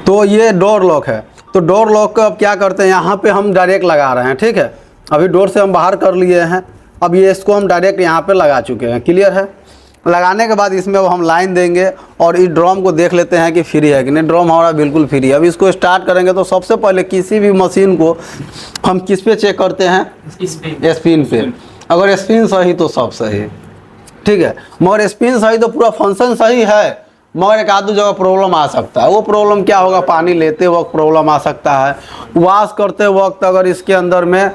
तो ये door lock है। तो डोर लॉक को अब क्या करते हैं, यहाँ पे हम डायरेक्ट लगा रहे हैं, ठीक है। अभी डोर से हम बाहर कर लिए हैं, अब ये इसको हम डायरेक्ट यहाँ पे लगा चुके हैं, क्लियर है। लगाने के बाद इसमें अब हम लाइन देंगे और इस ड्रम को देख लेते हैं कि फ्री है कि नहीं। ड्रम हमारा बिल्कुल फ्री है। अब इसको स्टार्ट करेंगे तो सबसे पहले किसी भी मशीन को हम किस पे चेक करते हैं, स्पिन पे। अगर स्पिन सही तो सब सही, ठीक है। मगर स्पिन सही तो पूरा फंक्शन सही है, मगर एक आध जगह प्रॉब्लम आ सकता है। वो प्रॉब्लम क्या होगा, पानी लेते वक्त प्रॉब्लम आ सकता है, वॉश करते वक्त अगर इसके अंदर में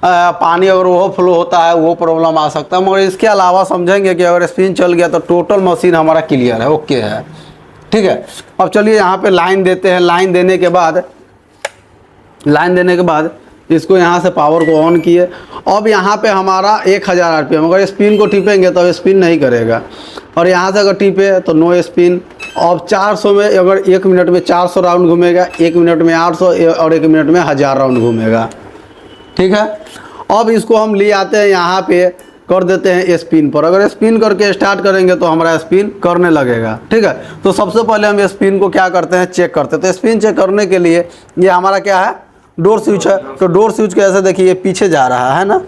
पानी अगर ओवरफ्लो होता है वो प्रॉब्लम आ सकता है। मगर इसके अलावा समझेंगे कि अगर स्पिन चल गया तो टोटल मशीन हमारा क्लियर है, ओके है, ठीक है। अब चलिए यहाँ पे लाइन देते हैं। लाइन देने के बाद इसको यहाँ से पावर को ऑन किए। अब यहाँ पे हमारा 1000 RPM, अगर स्पिन को टिपेंगे तो स्पिन नहीं करेगा, और यहाँ से अगर टिपे तो नो स्पिन। अब 400 में अगर 1 मिनट में 400 राउंड घूमेगा, 1 मिनट में 800 और 1 मिनट में 1000 राउंड घूमेगा, ठीक है। अब इसको हम ले आते हैं यहाँ पे, कर देते हैं स्पिन पर। अगर स्पिन करके स्टार्ट करेंगे तो हमारा स्पिन करने लगेगा, ठीक है। तो सबसे पहले हम स्पिन को क्या करते हैं, चेक करते हैं। तो स्पिन चेक करने के लिए ये हमारा क्या है, डोर स्विच है। तो डोर स्विच कैसे, देखिए पीछे जा रहा है ना,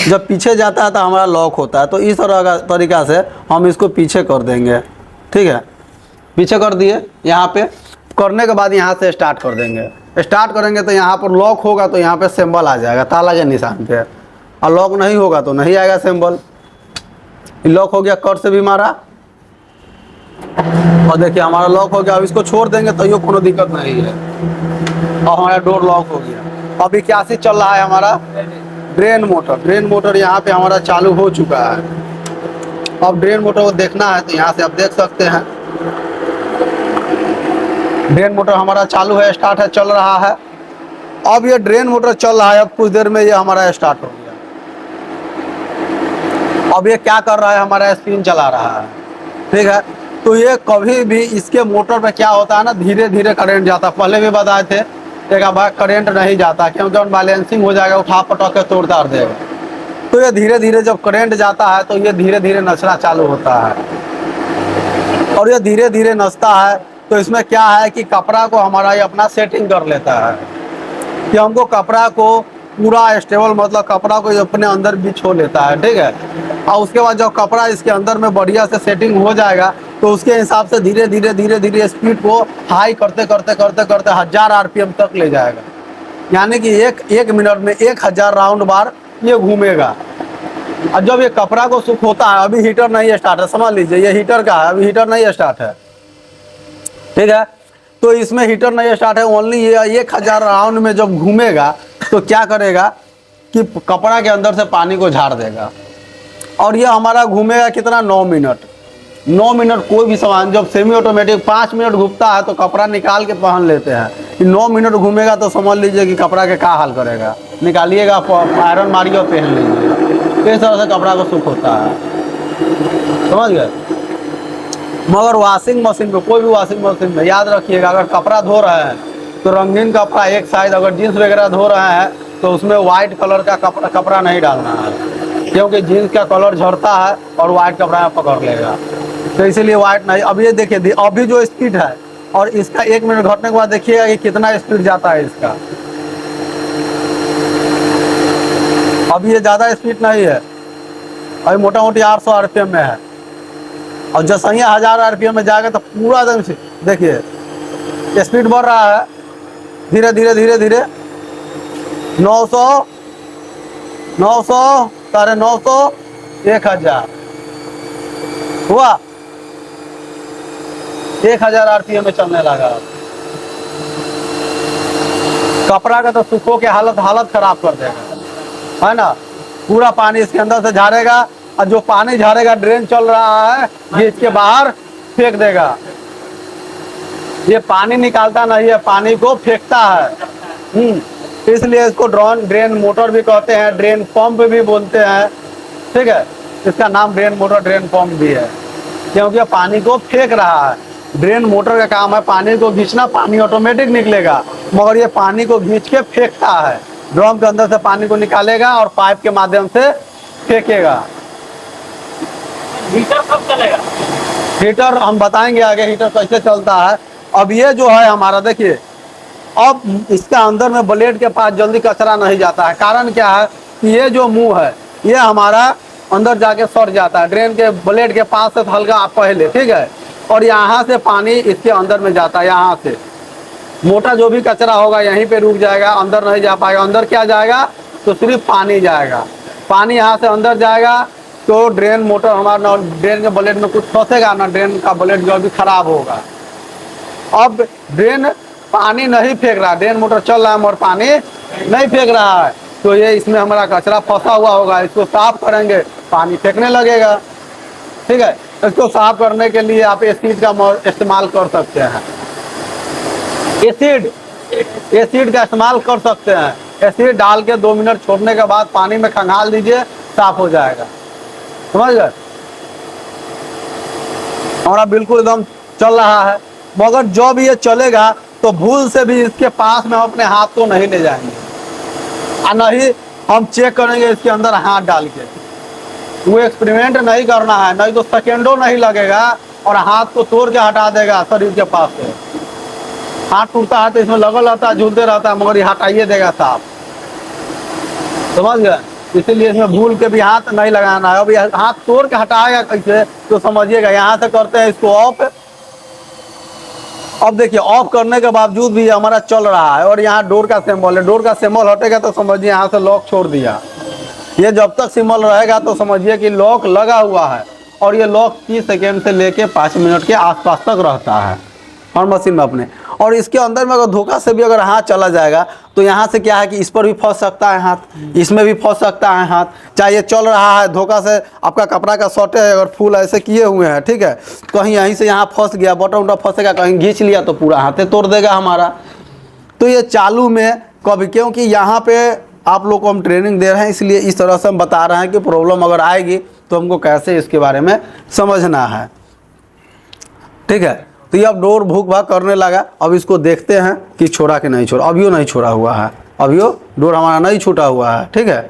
जब पीछे जाता है तो हमारा लॉक होता है। तो इस तरह का तरीका से हम इसको पीछे कर देंगे, ठीक है। पीछे कर दिए। यहाँ पे करने के बाद यहाँ से स्टार्ट कर देंगे। स्टार्ट करेंगे तो यहाँ पर लॉक होगा तो यहाँ पे सिंबल आ जाएगा ताला के निशान पे, और लॉक नहीं होगा तो नहीं आएगा सिंबल। लॉक हो गया, कर से भी मारा और देखिए हमारा लॉक हो गया। अब इसको छोड़ देंगे तो ये कोनो दिक्कत नहीं है, और हमारा डोर लॉक हो गया। अभी क्या से चल रहा है हमारा ड्रेन मोटर। ड्रेन मोटर यहाँ पे हमारा चालू हो चुका है। अब ड्रेन मोटर को देखना है तो यहाँ से आप देख सकते हैं ड्रेन मोटर हमारा चालू है, स्टार्ट है, चल रहा है। अब ये ड्रेन मोटर चल रहा है, अब कुछ देर में ये हमारा स्टार्ट हो गया। अब ये क्या कर रहा है, हमारा स्पिन चला रहा है, ठीक है। तो ये कभी भी इसके मोटर पे क्या होता है ना, धीरे धीरे करंट जाता है। पहले भी बताए थे, देखा भाई करंट नहीं जाता क्योंकि अनबैलेंसिंग हो जाएगा, उठा पटक के तोड़ ताड़ देगा। तो ये धीरे धीरे जब करंट जाता है तो ये धीरे धीरे नचना चालू होता है, और ये धीरे धीरे नचता है। तो इसमें क्या है कि कपड़ा को हमारा ये अपना सेटिंग कर लेता है कि हमको कपड़ा को पूरा स्टेबल, मतलब कपड़ा को अपने अंदर बिछो लेता है, ठीक है। और उसके बाद जब कपड़ा इसके अंदर में बढ़िया से सेटिंग हो जाएगा तो उसके हिसाब से धीरे धीरे स्पीड को हाई करते 1000 RPM तक ले जाएगा। यानी कि एक मिनट में 1000 राउंड बार ये घूमेगा। और जब ये कपड़ा को सुख होता है, अभी हीटर नहीं स्टार्ट है, समझ लीजिए ये हीटर का है, अभी हीटर नहीं स्टार्ट है, ठीक है। तो इसमें हीटर नहीं स्टार्ट है, ओनली ये 1000 राउंड में जब घूमेगा तो क्या करेगा कि कपड़ा के अंदर से पानी को झाड़ देगा। और ये हमारा घूमेगा कितना, 9 मिनट। 9 मिनट कोई भी सामान, जब सेमी ऑटोमेटिक 5 मिनट घूमता है तो कपड़ा निकाल के पहन लेते हैं। 9 मिनट घूमेगा तो समझ लीजिए कि कपड़ा के क्या हाल करेगा। निकालिएगा, आयरन मारिए और पहन लीजिए। इस तरह से कपड़ा को सुख होता है, समझ गए। मगर वॉशिंग मशीन पे, कोई भी वॉशिंग मशीन में याद रखिएगा, अगर कपड़ा धो रहे हैं तो रंगीन कपड़ा एक साइड, अगर जीन्स वगैरह धो रहे हैं तो उसमें वाइट कलर का कपड़ा नहीं डालना है, क्योंकि जीन्स का कलर झड़ता है और वाइट कपड़ा में पकड़ लेगा। तो इसीलिए वाइट नहीं। अब ये देखिए अभी जो स्पीड है और इसका 1 मिनट घटने के बाद देखिएगा कि कितना स्पीड जाता है इसका। अभी ये ज़्यादा स्पीड नहीं है, अभी मोटा मोटी 800 RPM में है। और जब सही 1000 RPM में जाएगा तो पूरा एकदम से देखिए स्पीड बढ़ रहा है, धीरे धीरे 900, 950, 1000 हुआ, 1000 RPM में चलने लगा। कपड़ा का तो सूखो के हालत खराब कर देगा, है ना। पूरा पानी इसके अंदर से झाड़ेगा, और जो पानी झाड़ेगा ड्रेन चल रहा है ये इसके बाहर फेंक देगा। ये पानी निकालता नहीं है, पानी को फेंकता है। इसलिए इसको ड्रेन मोटर भी कहते हैं, ड्रेन पंप भी बोलते हैं, ठीक है। इसका नाम ड्रेन मोटर, ड्रेन पंप भी है, क्योंकि पानी को फेंक रहा है। ड्रेन मोटर का काम है पानी को खींचना, पानी ऑटोमेटिक निकलेगा, मगर ये पानी को खींच के फेंकता है। ड्रम के अंदर से पानी को निकालेगा और पाइप के माध्यम से फेंकेगा। हीटर कब चलेगा? हीटर हम बताएंगे आगे हीटर कैसे चलता है। अब ये जो है हमारा देखिए, अब इसके अंदर में ब्लेड के पास जल्दी कचरा नहीं जाता है। कारण क्या है कि ये जो मुंह है ये हमारा अंदर जाके सड़ जाता है ड्रेन के ब्लेड के पास से हल्का पहले, ठीक है। और यहाँ से पानी इसके अंदर में जाता है, यहाँ से मोटा जो भी कचरा होगा यहीं पे रुक जाएगा, अंदर नहीं जा पाएगा। अंदर क्या जाएगा तो सिर्फ पानी जाएगा, पानी यहाँ से अंदर जाएगा तो ड्रेन मोटर हमारा ड्रेन के ब्लेड में कुछ फंसेगा ना, ड्रेन का ब्लेड जो भी खराब होगा। अब ड्रेन पानी नहीं फेंक रहा, ड्रेन मोटर चल रहा है और पानी नहीं फेंक रहा है, तो ये इसमें हमारा कचरा फंसा हुआ होगा। इसको साफ करेंगे, पानी फेंकने लगेगा, ठीक है। इसको साफ करने के लिए आप एसिड का इस्तेमाल कर सकते हैं, एसिड का इस्तेमाल कर सकते हैं। एसिड डाल के 2 मिनट छोड़ने के बाद पानी में खंगाल दीजिए, साफ हो जाएगा, समझ गए। हमारा बिल्कुल एकदम चल रहा है, मगर जब ये चलेगा तो भूल से भी इसके पास में हम अपने हाथ को नहीं ले जाएंगे और नहीं हम चेक करेंगे इसके अंदर हाथ डाल के। वो एक्सपेरिमेंट नहीं करना है, नहीं तो सेकेंडों नहीं लगेगा और हाथ को तोड़ के हटा देगा शरीर के पास से। हाथ टूटता है तो इसमें लगल रहता है, झूलते रहता है, मगर ये हटाइए देगा साफ, समझ गए। इसीलिए इसमें भूल के भी हाथ नहीं लगाना है। अब हाथ तोड़ के हटाएगा कैसे तो समझिएगा, यहाँ से करते हैं इसको ऑफ। अब देखिए ऑफ करने के बावजूद भी हमारा चल रहा है और यहाँ डोर का सिंबल है, डोर का सिंबल हटेगा तो समझिए यहाँ से लॉक छोड़ दिया। ये जब तक सिंबल रहेगा तो समझिए कि लॉक लगा हुआ है और ये लॉक 30 सेकेंड से लेके 5 मिनट के आसपास तक रहता है हर मशीन में अपने। और इसके अंदर में अगर धोखा से भी अगर हाथ चला जाएगा तो यहाँ से क्या है कि इस पर भी फंस सकता है हाथ, इसमें भी फंस सकता है हाथ। चाहे ये चल रहा है, धोखा से आपका कपड़ा का शॉर्ट है, अगर फुल ऐसे किए हुए हैं, ठीक है, कहीं यहीं से यहाँ फंस गया, बटन उटन फंसेगा, कहीं खींच लिया तो पूरा हाथे तोड़ देगा हमारा। तो ये चालू में कभी, क्योंकि यहाँ पे आप लोग को हम ट्रेनिंग दे रहे हैं इसलिए इस तरह से हम बता रहे हैं कि प्रॉब्लम अगर आएगी तो हमको कैसे इसके बारे में समझना है, ठीक है। तो ये अब डोर भूक भाग करने लगा। अब इसको देखते हैं कि छोड़ा कि नहीं छोड़ा। अभियो नहीं छोड़ा हुआ है, अभियो डोर हमारा नहीं छूटा हुआ है, ठीक है।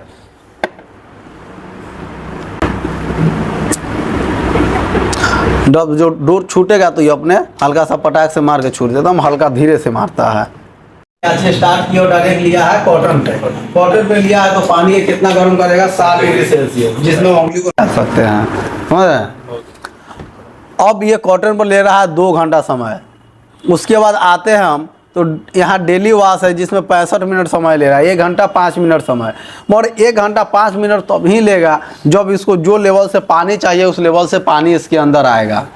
जब जो डोर छूटेगा तो ये अपने हल्का सा पटाख से मार के छूट देता, हम हल्का धीरे से मारता है। अच्छा स्टार्ट किया, डायरेक्ट लिया है कॉटन पे, कॉटन पे लिया है तो पानी ये कितना गर्म करेगा 7 डिग्री सेल्सियस, जिसमें उंगली को रख सकते हैं, समझ रहे हैं। अब ये कॉटन पर ले रहा है 2 घंटा समय। उसके बाद आते हैं हम तो यहाँ डेली वॉश है जिसमें 65 मिनट समय ले रहा है, 1 घंटा 5 मिनट समय। मगर 1 घंटा 5 मिनट तभी लेगा जब इसको जो लेवल से पानी चाहिए उस लेवल से पानी इसके अंदर आएगा।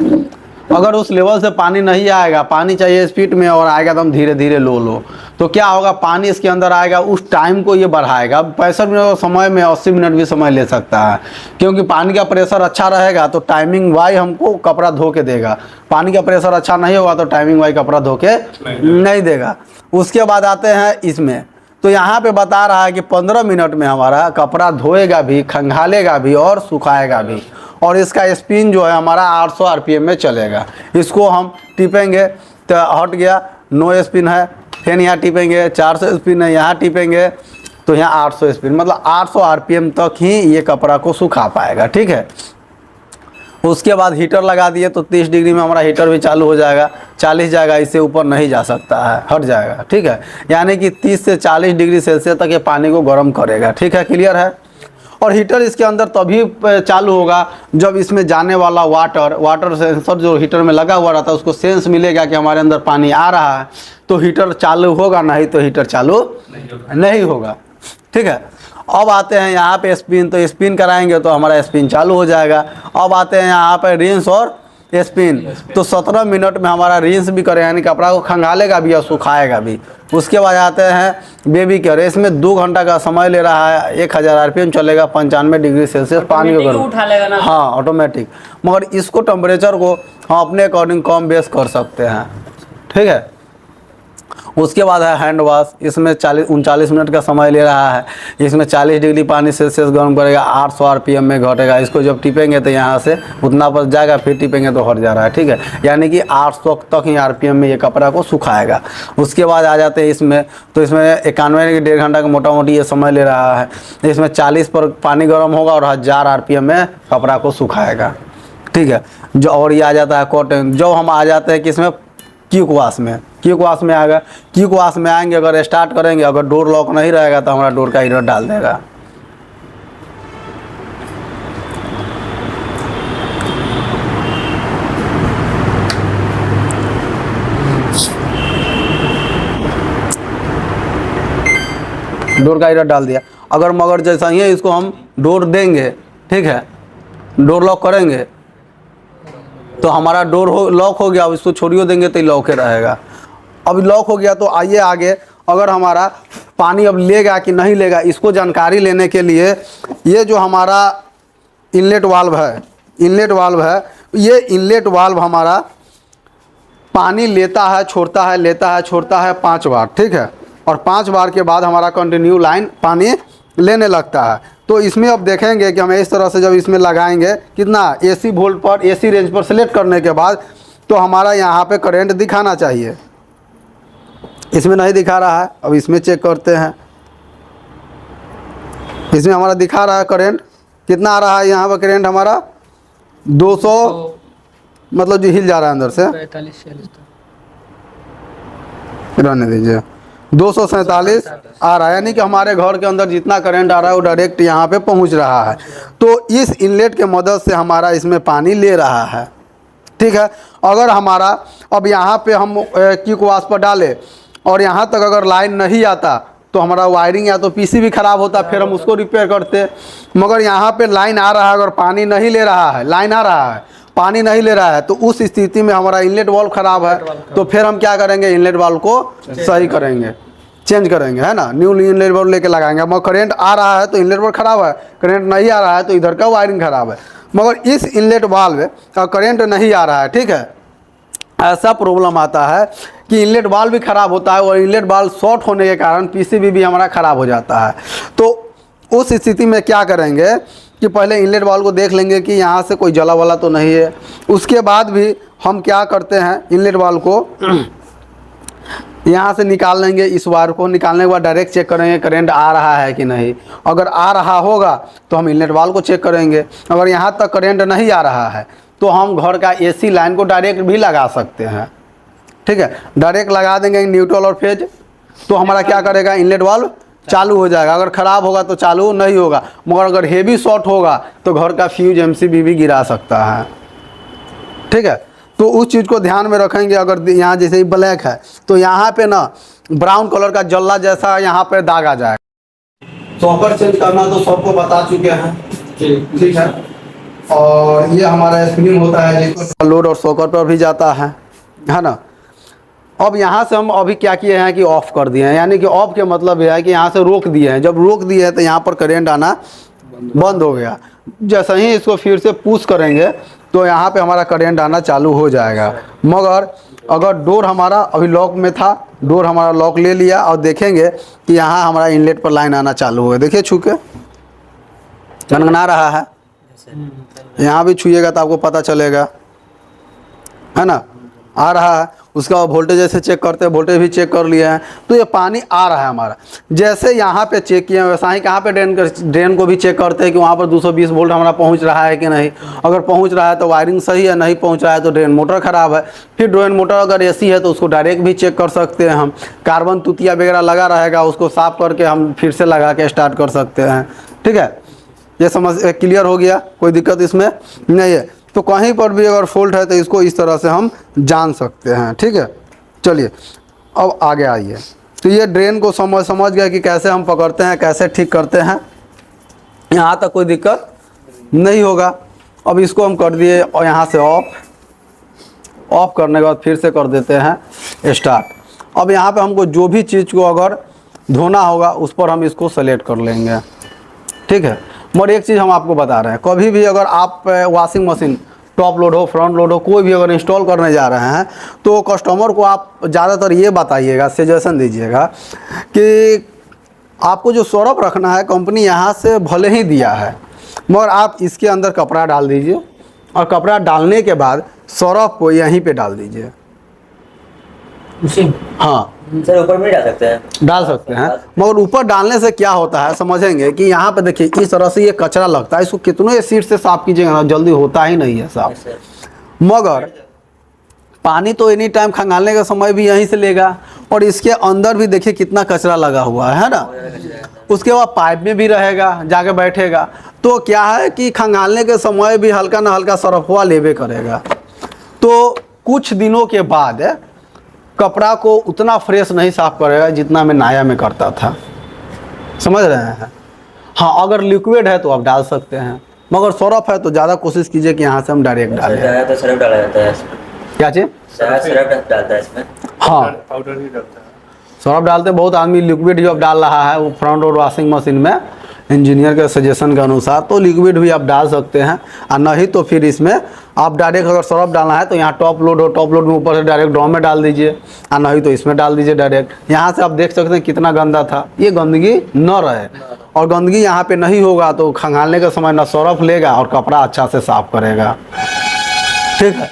अगर उस लेवल से पानी नहीं आएगा, पानी चाहिए स्पीड में और आएगा तो हम धीरे धीरे लो तो क्या होगा, पानी इसके अंदर आएगा, उस टाइम को ये बढ़ाएगा। 65 मिनट समय में 80 मिनट भी समय ले सकता है, क्योंकि पानी का प्रेशर अच्छा रहेगा तो टाइमिंग वाई हमको कपड़ा धो के देगा। पानी का प्रेशर अच्छा नहीं होगा तो टाइमिंग वाई कपड़ा धो के नहीं देगा। उसके बाद आते हैं इसमें, तो यहाँ पे बता रहा है कि 15 मिनट में हमारा कपड़ा धोएगा भी, खंगालेगा भी और सुखाएगा भी। और इसका स्पिन जो है हमारा 800 आरपीएम में चलेगा। इसको हम टिपेंगे तो हट गया, 9 स्पिन है, फिर यहाँ टिपेंगे 400 स्पिन है, यहाँ टिपेंगे तो यहाँ 800 स्पिन, मतलब 800 आरपीएम तक ही ये कपड़ा को सुखा पाएगा, ठीक है। उसके बाद हीटर लगा दिए तो 30 डिग्री में हमारा हीटर भी चालू हो जाएगा, 40 जाएगा, इससे ऊपर नहीं जा सकता है, हट जाएगा, ठीक है। यानी कि 30 से 40 डिग्री सेल्सियस तक ये पानी को गर्म करेगा, ठीक है, क्लियर है। और हीटर इसके अंदर तभी चालू होगा जब इसमें जाने वाला वाटर सेंसर जो हीटर में लगा हुआ रहता है उसको सेंस मिलेगा कि हमारे अंदर पानी आ रहा है तो हीटर चालू होगा, नहीं तो हीटर चालू नहीं होगा, ठीक है। अब आते हैं यहाँ पे स्पिन, तो स्पिन कराएंगे तो हमारा स्पिन चालू हो जाएगा। अब आते हैं यहाँ पे रिंस और स्पिन, तो 17 मिनट में हमारा रिंस भी करेगा, यानी कपड़ा को खंगालेगा भी और सुखाएगा भी। उसके बाद आते हैं बेबी केयर, इसमें 2 घंटा का समय ले रहा है, 1000 आरपीएम चलेगा, 95 डिग्री सेल्सियस पानी को गर्म, हाँ ऑटोमेटिक। मगर इसको टेम्परेचर को हम अपने अकॉर्डिंग कम बेस कर सकते हैं, ठीक है। उसके बाद है हैंड वॉश, इसमें 39 मिनट का समय ले रहा है, इसमें 40 डिग्री पानी सेल्सियस गर्म करेगा, 800 आरपीएम में घटेगा। इसको जब टिपेंगे तो यहाँ से उतना पर जाएगा, फिर टिपेंगे तो हट जा रहा है, ठीक है। यानी कि 800 तक ही आरपीएम में ये कपड़ा को सुखाएगा। उसके बाद आ जाते हैं इसमें, तो इसमें 91 1.5 घंटा का मोटा मोटी ये समय ले रहा है। इसमें 40 पर पानी गर्म होगा और 1000 आरपीएम में कपड़ा को सुखाएगा, ठीक है। जो और ये आ जाता है कॉटन। जो हम आ जाते हैं कि इसमें क्विक वॉश में, क्विक वॉश में आएगा। क्विक वॉश में आएंगे, अगर स्टार्ट करेंगे, अगर डोर लॉक नहीं रहेगा तो हमारा डोर का एरर डाल देगा। डोर का एरर डाल दिया। अगर मगर जैसा ही है इसको हम डोर देंगे, ठीक है, डोर लॉक करेंगे तो हमारा डोर लॉक हो गया। अब इसको छोड़ियो देंगे तो लॉक ही रहेगा। अब लॉक हो गया तो आइए आगे, अगर हमारा पानी अब लेगा कि नहीं लेगा, इसको जानकारी लेने के लिए ये जो हमारा इनलेट वाल्व है, इनलेट वाल्व है, ये इनलेट वाल्व हमारा पानी लेता है, छोड़ता है, लेता है, छोड़ता है 5 बार, ठीक है। और 5 बार के बाद हमारा कंटिन्यू लाइन पानी लेने लगता है। तो इसमें अब देखेंगे कि हमें इस तरह से जब इसमें लगाएंगे कितना AC वोल्ट पर, AC रेंज पर सेलेक्ट करने के बाद तो हमारा यहाँ पे करंट दिखाना चाहिए। इसमें नहीं दिखा रहा है, अब इसमें चेक करते हैं। इसमें हमारा दिखा रहा है करंट कितना आ रहा है। यहाँ पर करंट हमारा 200 मतलब जो हिल जा रहा है अंदर से, 45-46 रहने दीजिए, 247 आ रहा है। यानी कि हमारे घर के अंदर जितना करंट आ रहा है वो डायरेक्ट यहाँ पे पहुँच रहा है। तो इस इनलेट के मदद से हमारा इसमें पानी ले रहा है, ठीक है। अगर हमारा अब यहाँ पे हम क्विक वॉश पर डाले और यहाँ तक अगर लाइन नहीं आता तो हमारा वायरिंग या तो पीसीबी खराब होता, फिर हम उसको रिपेयर करते। मगर यहाँ पे लाइन आ रहा है, अगर पानी नहीं ले रहा है, लाइन आ रहा है, पानी नहीं ले रहा है, तो उस स्थिति में हमारा इनलेट वाल्व खराब है। तो फिर हम क्या करेंगे, इनलेट वाल्व को सही करेंगे, चेंज करेंगे, है ना, न्यू इनलेट वाल्व लेके लगाएंगे। मगर करंट आ रहा है तो इनलेट वाल्व खराब है, करंट नहीं आ रहा है तो इधर का वायरिंग खराब है। मगर इस इनलेट वाल्व का करंट नहीं आ रहा है, ठीक है, ऐसा प्रॉब्लम आता है कि इनलेट वाल्व भी ख़राब होता है और इनलेट वाल्व शॉर्ट होने के कारण पीसीबी भी हमारा ख़राब हो जाता है। तो उस स्थिति में क्या करेंगे कि पहले इनलेट वाल्व को देख लेंगे कि यहाँ से कोई जला वाला तो नहीं है। उसके बाद भी हम क्या करते हैं, इनलेट वाल्व को यहाँ से निकाल लेंगे। इस वायर को निकालने के बाद डायरेक्ट चेक करेंगे करंट आ रहा है कि नहीं। अगर आ रहा होगा तो हम इनलेट वाल्व को चेक करेंगे। अगर यहाँ तक करंट नहीं आ रहा है तो हम घर का AC लाइन को डायरेक्ट भी लगा सकते हैं, ठीक है। डायरेक्ट लगा देंगे न्यूट्रल और फेज, तो हमारा क्या करेगा, इनलेट वाल्व चालू हो जाएगा। अगर ख़राब होगा तो चालू नहीं होगा। मगर अगर हेवी शॉर्ट होगा तो घर का फ्यूज MCB भी गिरा सकता है, ठीक है। तो उस चीज़ को ध्यान में रखेंगे। अगर यहाँ जैसे ही ब्लैक है तो यहाँ पे ना ब्राउन कलर का जल्ला जैसा यहाँ पे दाग आ जाएगा। सॉकर चेंज करना तो सबको बता चुके हैं, ठीक है। और ये हमारा स्प्रिंग होता है जिसको लोड और सॉकर पर भी जाता है ना। अब यहाँ से हम अभी क्या किए हैं कि ऑफ़ कर दिए हैं। यानी कि ऑफ के मतलब यह है कि यहाँ से रोक दिए हैं। जब रोक दिए हैं तो यहाँ पर करंट आना बंद हो गया। जैसे ही इसको फिर से पुश करेंगे तो यहाँ पे हमारा करंट आना चालू हो जाएगा। मगर अगर डोर हमारा अभी लॉक में था, डोर हमारा लॉक ले लिया और देखेंगे कि यहाँ हमारा इनलेट पर लाइन आना चालू हुआ। देखिए छू के गनगना रहा है, यहाँ भी छूएगा तो आपको पता चलेगा, है ना, आ रहा है। उसका वोल्टेज जैसे चेक करते हैं, वोल्टेज भी चेक कर लिया है तो ये पानी आ रहा है हमारा। जैसे यहाँ पे चेक किए वैसा ही कहाँ पे ड्रेन को भी चेक करते हैं कि वहाँ पर 220 वोल्ट हमारा पहुँच रहा है कि नहीं। अगर पहुँच रहा है तो वायरिंग सही है, नहीं पहुँच रहा है तो ड्रेन मोटर ख़राब है। फिर ड्रेन मोटर अगर AC है तो उसको डायरेक्ट भी चेक कर सकते हैं हम। कार्बन तुतिया वगैरह लगा रहेगा, उसको साफ़ करके हम फिर से लगा के स्टार्ट कर सकते हैं, ठीक है। ये समझ क्लियर हो गया, कोई दिक्कत इसमें नहीं है। तो कहीं पर भी अगर फॉल्ट है तो इसको इस तरह से हम जान सकते हैं, ठीक है। चलिए अब आगे आइए। तो ये ड्रेन को समझ गया कि कैसे हम पकड़ते हैं, कैसे ठीक करते हैं। यहाँ तक कोई दिक्कत नहीं होगा। अब इसको हम कर दिए और यहाँ से ऑफ करने के बाद फिर से कर देते हैं स्टार्ट। अब यहाँ पे हमको जो भी चीज़ को अगर धोना होगा उस पर हम इसको सेलेक्ट कर लेंगे, ठीक है। मगर एक चीज़ हम आपको बता रहे हैं, कभी भी अगर आप वॉशिंग मशीन टॉप लोड हो, फ्रंट लोड हो, कोई भी अगर इंस्टॉल करने जा रहे हैं तो कस्टमर को आप ज़्यादातर ये बताइएगा, सजेशन दीजिएगा कि आपको जो सरफ रखना है कंपनी यहाँ से भले ही दिया है, मगर आप इसके अंदर कपड़ा डाल दीजिए और कपड़ा डालने के बाद सरफ को यहीं पे डाल दीजिए। हाँ सर, ऊपर में डाल सकते हैं? डाल सकते हैं, मगर ऊपर डालने से क्या होता है समझेंगे कि यहाँ पे देखिए इस तरह से ये कचरा लगता है। इसको कितने एसिड से साफ कीजिएगा ना, जल्दी होता ही नहीं है साफ। मगर पानी तो एनी टाइम खंगालने का समय भी यहीं से लेगा, और इसके अंदर भी देखिए कितना कचरा लगा हुआ है ना। उसके बाद पाइप में भी रहेगा, जाके बैठेगा, तो क्या है कि खंगालने के समय भी हल्का ना हल्का सरफवा लेवे करेगा। तो कुछ दिनों के बाद कपड़ा को उतना फ्रेश नहीं साफ करेगा जितना मैं नाया में करता था, समझ रहे हैं। हाँ, अगर लिक्विड है तो आप डाल सकते हैं, मगर सरफ है तो ज़्यादा कोशिश कीजिए कि यहाँ से हम डायरेक्ट डालें। तो सरफ डाला जाता है इसमें। क्या चीज़? सरफ डालता है इसमें। हाँ, पाउडर ही डलता है। सरफ डालते बहुत आदमी लिक्विड जो अब डाल रहा है वो फ्रंट लोड वॉशिंग मशीन में इंजीनियर के सजेशन के अनुसार, तो लिक्विड भी आप डाल सकते हैं। और नहीं तो फिर इसमें आप डायरेक्ट अगर सरफ डालना है तो यहाँ टॉप लोड हो, टॉप लोड में ऊपर से डायरेक्ट ड्रम में डाल दीजिए, और नहीं तो इसमें डाल दीजिए डायरेक्ट। यहाँ से आप देख सकते हैं कितना गंदा था, ये गंदगी न रहे, और गंदगी यहाँ पे नहीं होगा तो खंगालने के समय ना सरफ लेगा और कपड़ा अच्छा से साफ करेगा। ठीक है,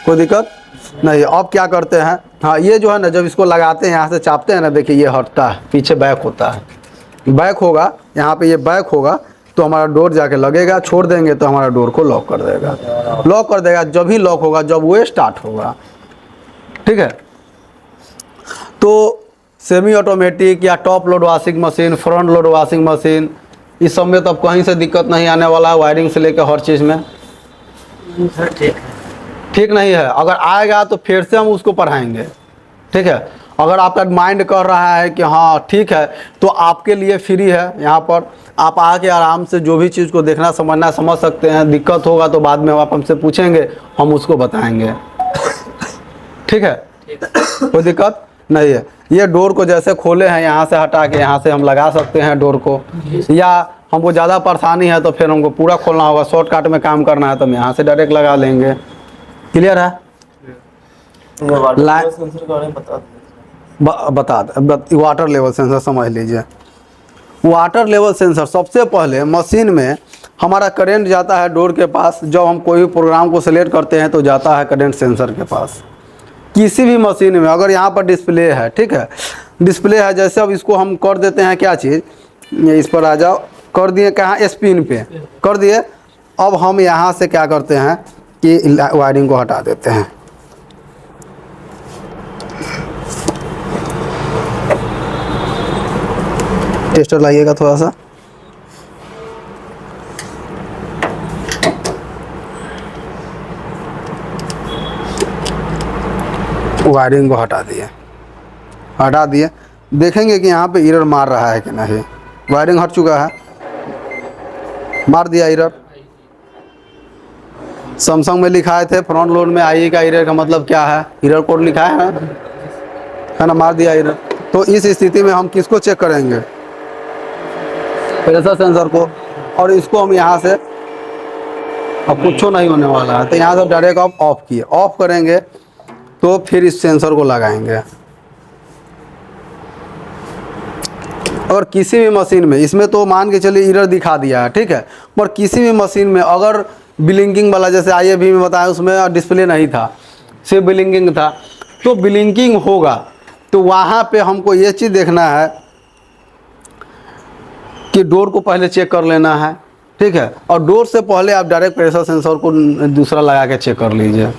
कोई दिक्कत नहीं। अब क्या करते हैं, हाँ ये जो है ना, जब इसको लगाते हैं यहाँ से चापते हैं ना, देखिए ये हटता है, पीछे बैक होता है, बैक होगा यहाँ पे, ये बैक होगा तो हमारा डोर जाके लगेगा, छोड़ देंगे तो हमारा डोर को लॉक कर देगा। लॉक कर देगा जब ही लॉक होगा जब वो स्टार्ट होगा। ठीक है, तो सेमी ऑटोमेटिक या top load washing machine, front load washing machine, इस सब में तब कहीं से दिक्कत नहीं आने वाला है, वायरिंग से लेकर हर चीज़ में। ठीक नहीं है, अगर आएगा तो फिर से हम उसको पढ़ाएंगे। ठीक है, अगर आपका माइंड कर रहा है कि हाँ ठीक है, तो आपके लिए फ्री है, यहाँ पर आप आके आराम से जो भी चीज़ को देखना समझना समझ सकते हैं। दिक्कत होगा तो बाद में आप हमसे पूछेंगे, हम उसको बताएंगे। ठीक है, कोई दिक्कत नहीं है। ये डोर को जैसे खोले हैं, यहाँ से हटा के यहाँ से हम लगा सकते हैं डोर को, या हमको ज़्यादा परेशानी है तो फिर हमको पूरा खोलना होगा, शॉर्टकट में काम करना है तो हम यहाँ से डायरेक्ट लगा लेंगे। क्लियर है? वाटर लेवल सेंसर समझ लीजिए। वाटर लेवल सेंसर सबसे पहले मशीन में हमारा करंट जाता है डोर के पास, जब हम कोई भी प्रोग्राम को सिलेक्ट करते हैं तो जाता है करंट सेंसर के पास। किसी भी मशीन में अगर यहाँ पर डिस्प्ले है, ठीक है, डिस्प्ले है, जैसे अब इसको हम कर देते हैं क्या चीज़, इस पर आ जाओ, कर दिए कहाँ, स्पिन पे कर दिए। अब हम यहाँ से क्या करते हैं कि वायरिंग को हटा देते हैं। टेस्टर लाइएगा थोड़ा सा, वायरिंग को हटा दिए, देखेंगे कि यहाँ पे एरर मार रहा है कि नहीं। वायरिंग हट चुका है, मार दिया एरर। सैमसंग में लिखाए थे फ्रंट लोड में आई का एरर का मतलब क्या है, एरर कोड लिखा है ना, मार दिया एरर। तो इस स्थिति में हम किसको चेक करेंगे, प्रेशर सेंसर को, और इसको हम यहाँ से, अब कुछ नहीं होने वाला है तो यहाँ से डायरेक्ट आप ऑफ किए, ऑफ करेंगे तो फिर इस सेंसर को लगाएंगे। और किसी भी मशीन में, इसमें तो मान के चलिए एरर दिखा दिया है, ठीक है, पर किसी भी मशीन में अगर ब्लिंकिंग वाला, जैसे IAB में बताया उसमें डिस्प्ले नहीं था, सिर्फ ब्लिंकिंग था, तो ब्लिंकिंग होगा तो वहाँ पे हमको ये चीज़ देखना है कि डोर को पहले चेक कर लेना है। ठीक है, और डोर से पहले आप डायरेक्ट प्रेशर सेंसर को दूसरा लगा के चेक कर लीजिए,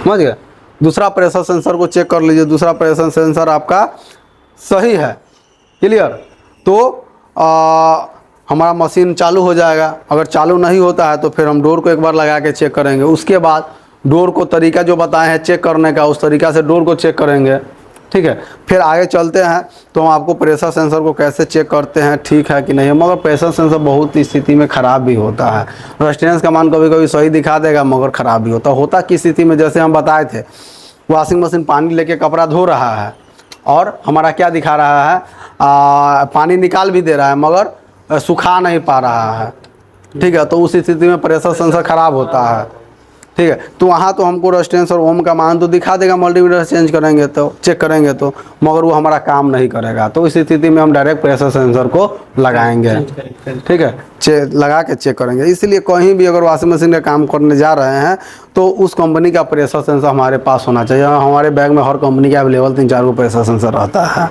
समझ गए। दूसरा प्रेशर सेंसर को चेक कर लीजिए, दूसरा प्रेशर सेंसर आपका सही है, क्लियर, तो हमारा मशीन चालू हो जाएगा। अगर चालू नहीं होता है तो फिर हम डोर को एक बार लगा के चेक करेंगे। उसके बाद डोर को तरीका जो बताए हैं चेक करने का, उस तरीक़ा से डोर को चेक करेंगे। ठीक है, फिर आगे चलते हैं तो हम आपको प्रेशर सेंसर को कैसे चेक करते हैं, ठीक है कि नहीं है। मगर प्रेशर सेंसर बहुत स्थिति में ख़राब भी होता है। रेजिस्टेंस का मान कभी कभी सही दिखा देगा मगर ख़राब भी होता किस स्थिति में, जैसे हम बताए थे, वॉशिंग मशीन पानी लेके कपड़ा धो रहा है और हमारा क्या दिखा रहा है, पानी निकाल भी दे रहा है मगर सुखा नहीं पा रहा है। ठीक है, तो उस स्थिति में प्रेशर सेंसर ख़राब होता है। ठीक है, तो वहाँ तो हमको रेजिस्टेंस और ओम का मान तो दिखा देगा, मल्टीमीटर चेंज करेंगे तो, चेक करेंगे तो, मगर वो हमारा काम नहीं करेगा। तो इस स्थिति में हम डायरेक्ट प्रेशर सेंसर को लगाएंगे। ठीक है, लगा के चेक करेंगे। इसलिए कहीं भी अगर वॉशिंग मशीन का काम करने जा रहे हैं तो उस कंपनी का प्रेशर सेंसर हमारे पास होना चाहिए। हमारे बैग में हर कंपनी का अवेलेबल 3-4 गो प्रेशर सेंसर रहता है।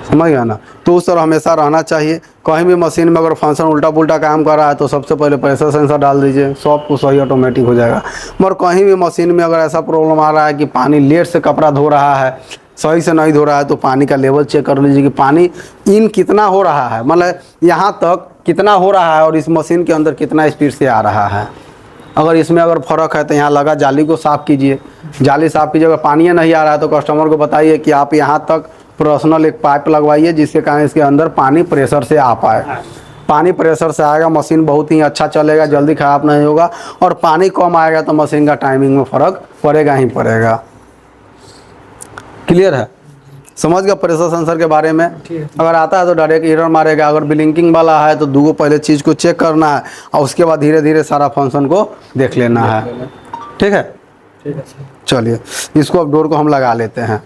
समझ गया ना। तो उस तरह हमेशा रहना चाहिए। कहीं भी मशीन में अगर फंक्शन उल्टा पुल्टा काम कर रहा है तो सबसे पहले प्रेशर सेंसर डाल दीजिए, सब कुछ सही ऑटोमेटिक हो जाएगा। मगर कहीं भी मशीन में अगर ऐसा प्रॉब्लम आ रहा है कि पानी लेट से कपड़ा धो रहा है, सही से नहीं धो रहा है, तो पानी का लेवल चेक कर लीजिए कि पानी इन कितना हो रहा है, मतलब यहाँ तक कितना हो रहा है और इस मशीन के अंदर कितना स्पीड से आ रहा है। अगर इसमें अगर फ़र्क है तो यहाँ लगा जाली को साफ़ कीजिए, जाली साफ़ कीजिए। अगर पानी नहीं आ रहा है तो कस्टमर को बताइए कि आप यहाँ तक पर्सनल एक पाइप लगवाइए जिसके कारण इसके अंदर पानी प्रेशर से आ पाए। पानी प्रेशर से आएगा, मशीन बहुत ही अच्छा चलेगा, जल्दी ख़राब नहीं होगा। और पानी कम आएगा तो मशीन का टाइमिंग में फ़र्क पड़ेगा ही पड़ेगा। क्लियर है, समझ गया प्रेशर सेंसर के बारे में। अगर आता है तो डायरेक्ट एरर मारेगा, अगर ब्लिंकिंग वाला है तो दो पहले चीज़ को चेक करना है और उसके बाद धीरे धीरे सारा फंक्शन को देख लेना है। ठीक है, ठीक है। चलिए इसको अब डोर को हम लगा लेते हैं।